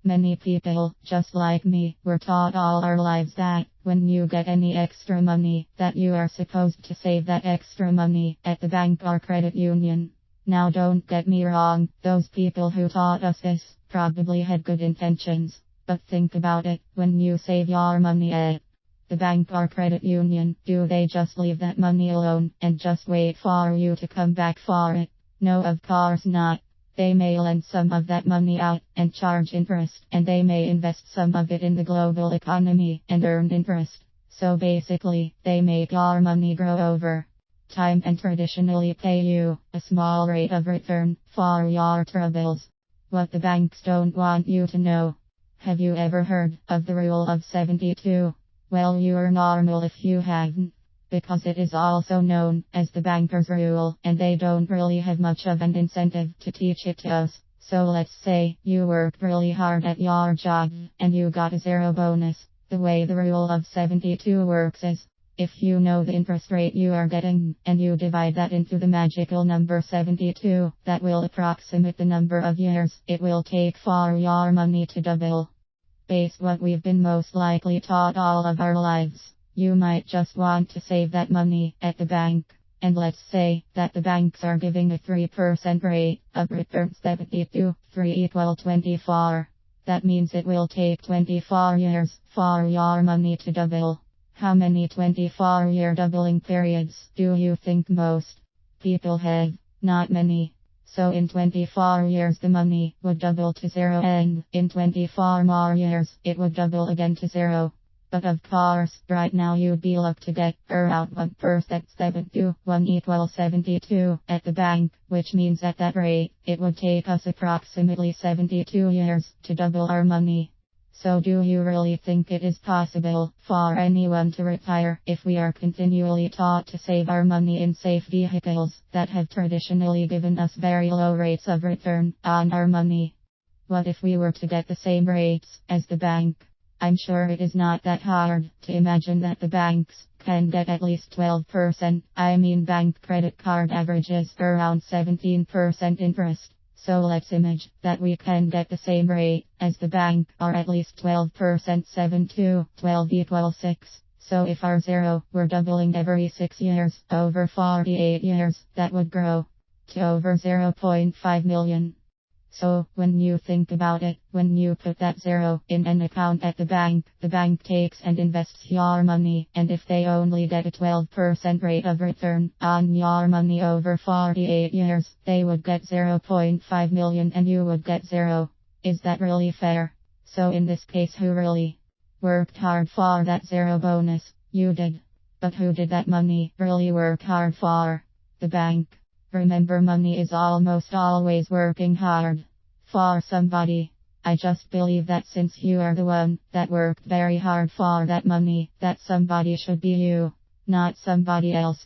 Many people, just like me, were taught all our lives that when you get any extra money, that you are supposed to save that extra money at the bank or credit union. Now don't get me wrong, those people who taught us this probably had good intentions. But think about it, when you save your money at the bank or credit union, do they just leave that money alone and just wait for you to come back for it? No, of course not. They may lend some of that money out and charge interest, and they may invest some of it in the global economy and earn interest. So basically, they make your money grow over time and traditionally pay you a small rate of return for your troubles. What the banks don't want you to know. Have you ever heard of the Rule of 72? Well, you're normal if you haven't, because it is also known as the banker's rule, and they don't really have much of an incentive to teach it to us. So let's say you worked really hard at your job and you got a zero bonus. The way the Rule of 72 works is, if you know the interest rate you are getting, and you divide that into the magical number 72, that will approximate the number of years it will take for your money to double. Based what we've been most likely taught all of our lives. You might just want to save that money at the bank. And let's say that the banks are giving a 3% rate of return. 72, 3 equal 24. That means it will take 24 years for your money to double. How many 24-year doubling periods do you think most people have? Not many. So in 24 years the money would double to zero, and in 24 more years it would double again to zero. But of course, right now you'd be lucky to get around 1%. 72, 1 equals 72 at the bank, which means at that rate, it would take us approximately 72 years to double our money. So do you really think it is possible for anyone to retire if we are continually taught to save our money in safe vehicles that have traditionally given us very low rates of return on our money? What if we were to get the same rates as the bank? I'm sure it is not that hard to imagine that the banks can get at least 12%. I mean, bank credit card averages around 17% interest. So let's imagine that we can get the same rate as the bank, or at least 12%. 7 to 12 equals 6. So if our zero were doubling every 6 years, over 48 years, that would grow to over 0.5 million. So, when you think about it, when you put that zero in an account at the bank takes and invests your money, and if they only get a 12% rate of return on your money over 48 years, they would get 0.5 million and you would get zero. Is that really fair? So in this case, who really worked hard for that zero bonus? You did. But who did that money really work hard for? The bank. Remember, money is almost always working hard for somebody. I just believe that since you are the one that worked very hard for that money, that somebody should be you, not somebody else.